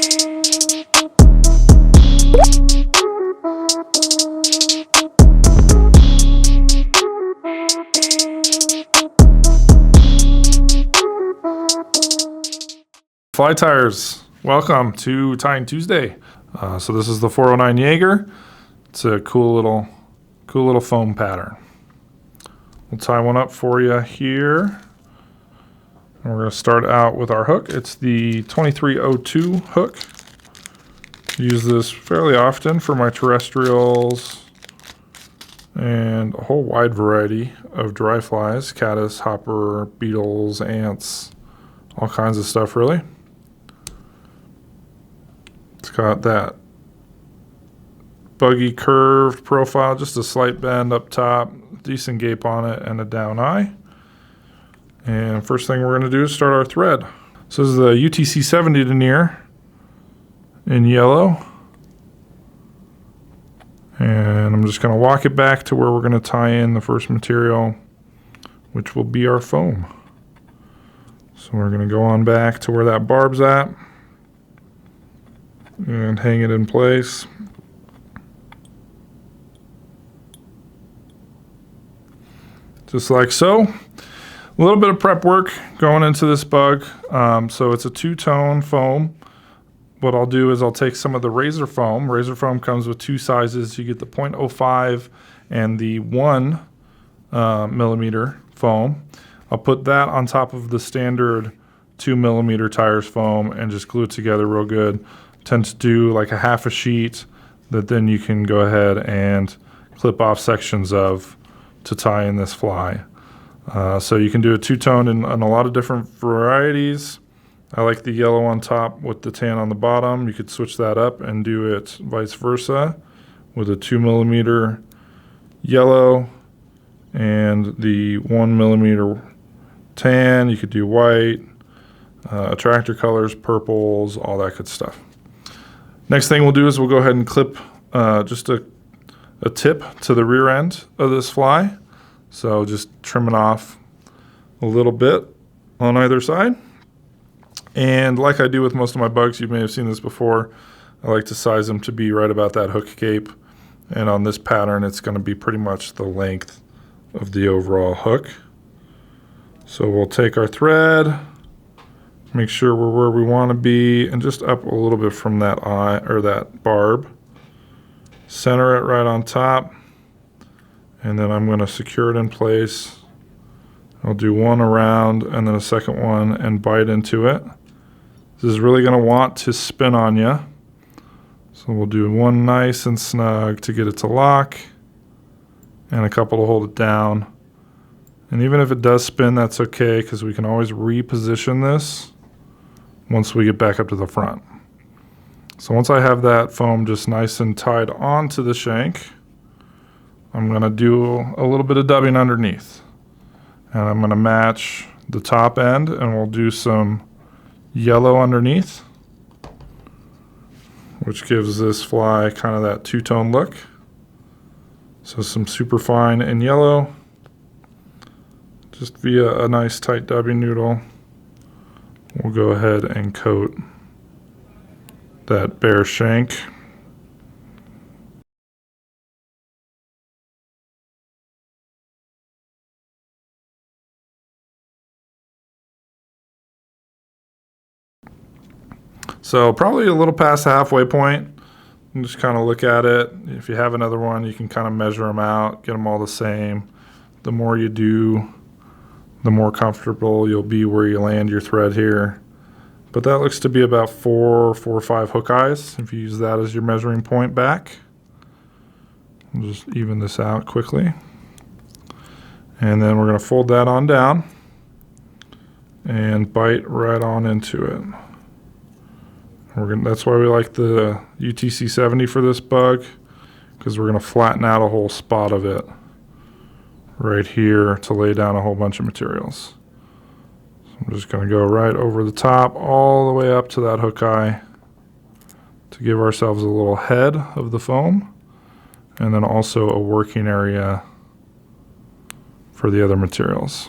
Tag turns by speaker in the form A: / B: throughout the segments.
A: Fly tires, welcome to Tying Tuesday. So this is the 409 Yeager. It's a cool little foam pattern. We'll tie one up for you here. And we're going to start out with our hook. It's the 2302 hook. Use this fairly often for my terrestrials and a whole wide variety of dry flies, caddis, hopper, beetles, ants, all kinds of stuff really. It's got that buggy curved profile, just a slight bend up top, decent gape on it, and a down eye. And first thing we're going to do is start our thread. So this is the UTC 70 denier in yellow. And I'm just going to walk it back to where we're going to tie in the first material, which will be our foam. So we're going to go on back to where that barb's at and hang it in place. Just like so. A little bit of prep work going into this bug. So it's a two-tone foam. What I'll do is I'll take some of the razor foam. Razor foam comes with two sizes. You get the 0.05 and the 1 millimeter foam. I'll put that on top of the standard 2 millimeter tires foam and just glue it together real good. Tend to do like a half a sheet that then you can go ahead and clip off sections of to tie in this fly. So you can do a two-tone in a lot of different varieties. I like the yellow on top with the tan on the bottom. You could switch that up and do it vice versa with a 2 millimeter yellow and the 1 millimeter tan. You could do white, attractor colors, purples, all that good stuff. Next thing we'll do is we'll go ahead and clip just a tip to the rear end of this fly. So just trim it off a little bit on either side. And like I do with most of my bugs, you may have seen this before, I like to size them to be right about that hook cape. And on this pattern, it's going to be pretty much the length of the overall hook. So we'll take our thread, make sure we're where we want to be, and just up a little bit from that eye or that barb. Center it right on top, and then I'm going to secure it in place. I'll do one around and then a second one and bite into it. This is really going to want to spin on you. So we'll do one nice and snug to get it to lock, and a couple to hold it down. And even if it does spin, that's okay, because we can always reposition this once we get back up to the front. So once I have that foam just nice and tied onto the shank, I'm going to do a little bit of dubbing underneath. And I'm going to match the top end, and we'll do some yellow underneath, which gives this fly kind of that two-tone look. So some super fine and yellow, just via a nice tight dubbing noodle. We'll go ahead and coat that bare shank. So probably a little past the halfway point. And just kind of look at it. If you have another one, you can kind of measure them out, get them all the same. The more you do, the more comfortable you'll be where you land your thread here. But that looks to be about 4 or 5 hook eyes if you use that as your measuring point back. We'll just even this out quickly. And then we're going to fold that on down and bite right on into it. That's why we like the UTC 70 for this bug, because we're going to flatten out a whole spot of it right here to lay down a whole bunch of materials. So I'm just going to go right over the top all the way up to that hook eye to give ourselves a little head of the foam, and then also a working area for the other materials.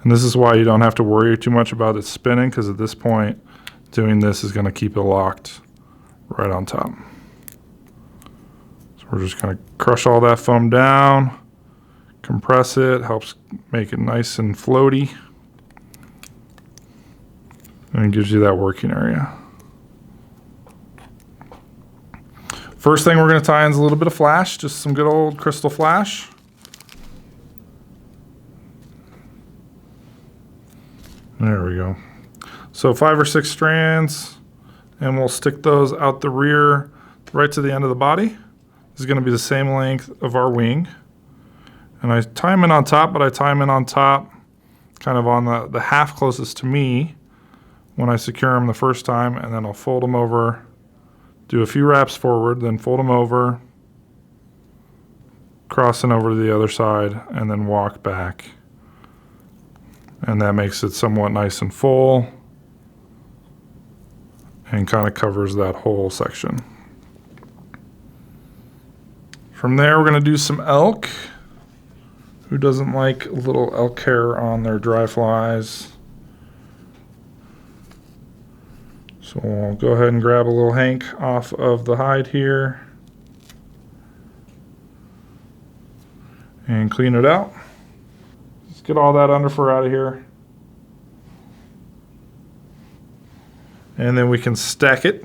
A: And this is why you don't have to worry too much about it spinning, because at this point Doing this is going to keep it locked right on top. So we're just going to crush all that foam down, compress it, helps make it nice and floaty, and it gives you that working area. First thing we're going to tie in is a little bit of flash, just some good old crystal flash. There we go. So 5 or 6 strands, and we'll stick those out the rear right to the end of the body. This is going to be the same length of our wing. And I tie them in on top, but I tie them in on top kind of on the half closest to me when I secure them the first time, and then I'll fold them over, do a few wraps forward, then fold them over, crossing over to the other side, and then walk back. And that makes it somewhat nice and full and kind of covers that whole section. From there, we're going to do some elk. Who doesn't like a little elk hair on their dry flies? So we'll go ahead and grab a little hank off of the hide here and clean it out. Let's get all that underfur out of here. And then we can stack it.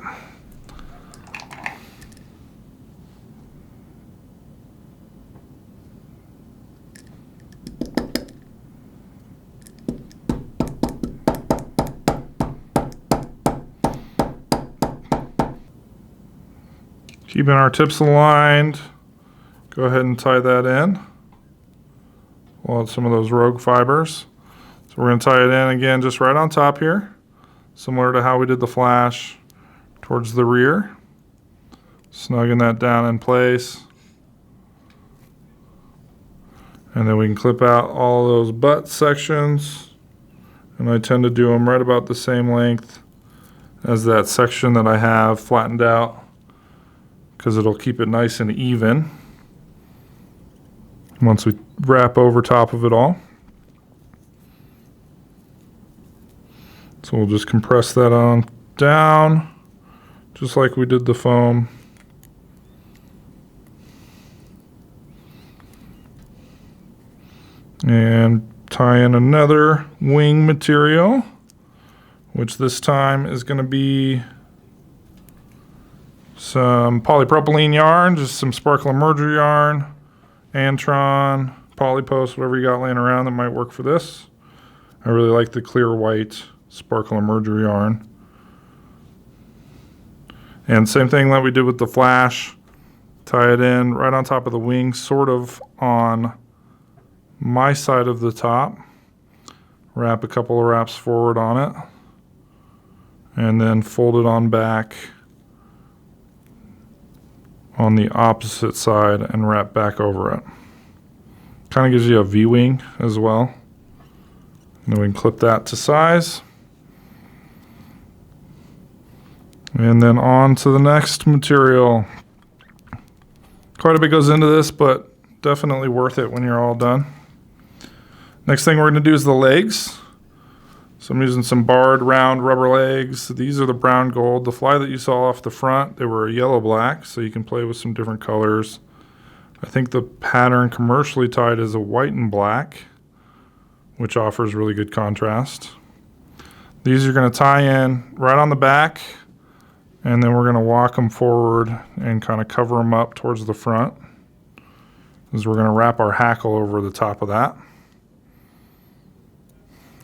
A: Keeping our tips aligned, go ahead and tie that in. We'll add some of those rogue fibers. So we're going to tie it in again just right on top here, similar to how we did the flash towards the rear. Snugging that down in place. And then we can clip out all those butt sections. And I tend to do them right about the same length as that section that I have flattened out, because it'll keep it nice and even once we wrap over top of it all. So we'll just compress that on down, just like we did the foam. And tie in another wing material, which this time is going to be some polypropylene yarn, just some sparkle emerger yarn, Antron, Polypost, whatever you got laying around that might work for this. I really like the clear white sparkle emerger yarn. And same thing that we did with the flash, tie it in right on top of the wing, sort of on my side of the top. Wrap a couple of wraps forward on it, and then fold it on back on the opposite side and wrap back over it. Kind of gives you a V-wing as well. And then we can clip that to size. And then on to the next material. Quite a bit goes into this, but definitely worth it when you're all done. Next thing we're going to do is the legs. So I'm using some barred round rubber legs. These are the brown gold. The fly that you saw off the front, they were yellow black, so you can play with some different colors. I think the pattern commercially tied is a white and black, which offers really good contrast. These are going to tie in right on the back, and then we're going to walk them forward and kind of cover them up towards the front, as we're going to wrap our hackle over the top of that.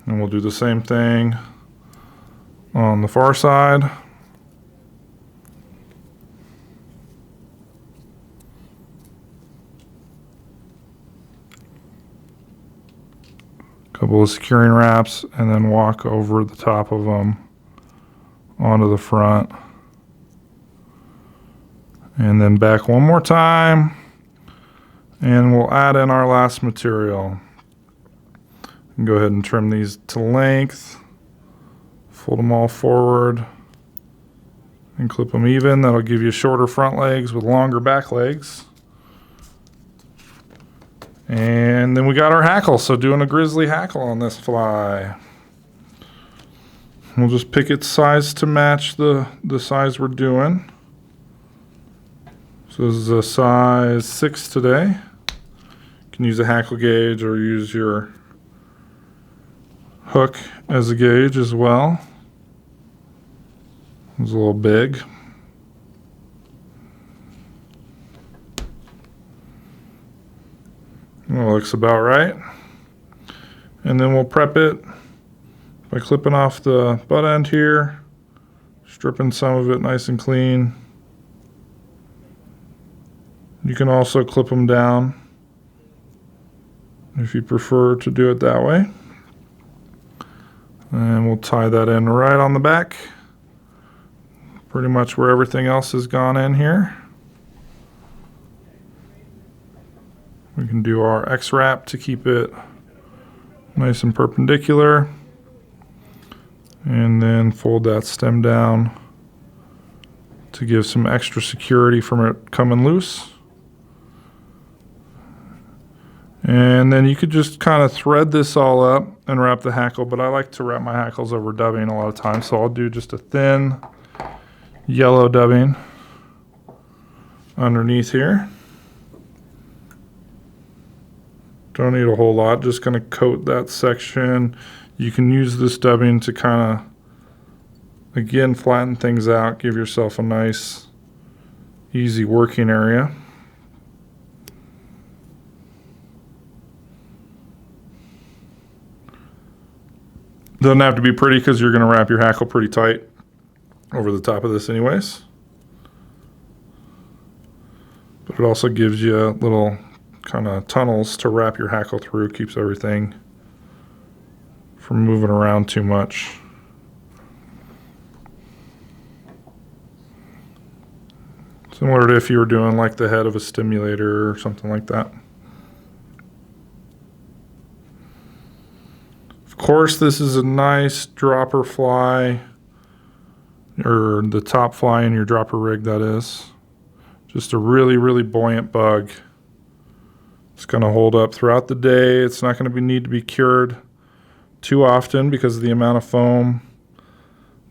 A: And we'll do the same thing on the far side. Couple of securing wraps, and then walk over the top of them onto the front. And then back one more time, and we'll add in our last material. Go ahead and trim these to length, fold them all forward, and clip them even. That'll give you shorter front legs with longer back legs. And then we got our hackle, so doing a grizzly hackle on this fly. We'll just pick its size to match the size we're doing. So this is a size 6 today. You can use a hackle gauge or use your hook as a gauge as well. It's a little big. Well, looks about right. And then we'll prep it by clipping off the butt end here, stripping some of it nice and clean. You can also clip them down if you prefer to do it that way. And we'll tie that in right on the back, pretty much where everything else has gone in here. We can do our X-wrap to keep it nice and perpendicular, and then fold that stem down to give some extra security from it coming loose. And then you could just kind of thread this all up and wrap the hackle, but I like to wrap my hackles over dubbing a lot of times, so I'll do just a thin yellow dubbing underneath here. Don't need a whole lot, just going to coat that section. You can use this dubbing to kind of, again, flatten things out, give yourself a nice, easy working area. Doesn't have to be pretty because you're going to wrap your hackle pretty tight over the top of this anyways. But it also gives you little kind of tunnels to wrap your hackle through, keeps everything from moving around too much. Similar to if you were doing like the head of a stimulator or something like that. Of course, this is a nice dropper fly, or the top fly in your dropper rig, that is. Just a really, really buoyant bug. It's going to hold up throughout the day. It's not going to need to be cured too often because of the amount of foam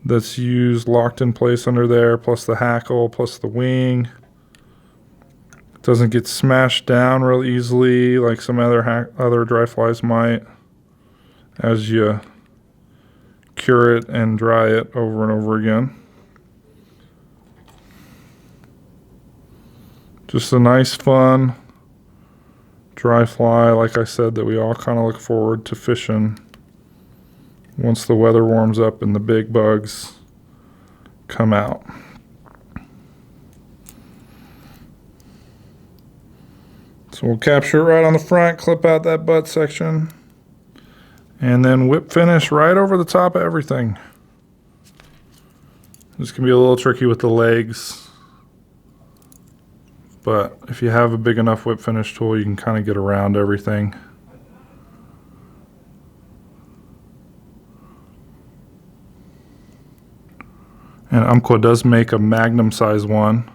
A: that's used, locked in place under there, plus the hackle, plus the wing. It doesn't get smashed down real easily like some other dry flies might as you cure it and dry it over and over again. Just a nice, fun dry fly, like I said, that we all kind of look forward to fishing once the weather warms up and the big bugs come out. So we'll capture it right on the front, clip out that butt section, and then whip finish right over the top of everything. This can be a little tricky with the legs, but if you have a big enough whip finish tool, you can kind of get around everything. And Umpqua does make a magnum size one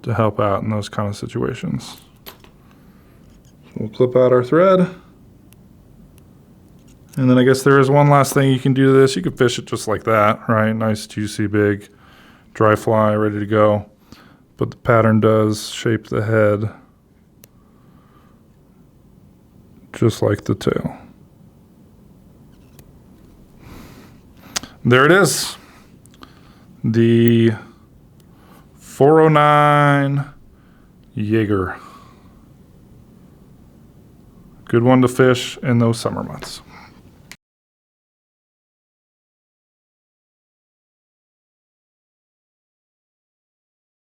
A: to help out in those kind of situations. We'll clip out our thread. And then I guess there is one last thing you can do to this. You can fish it just like that, right? Nice, juicy, big, dry fly, ready to go. But the pattern does shape the head just like the tail. There it is. The 409 Yeager. Good one to fish in those summer months.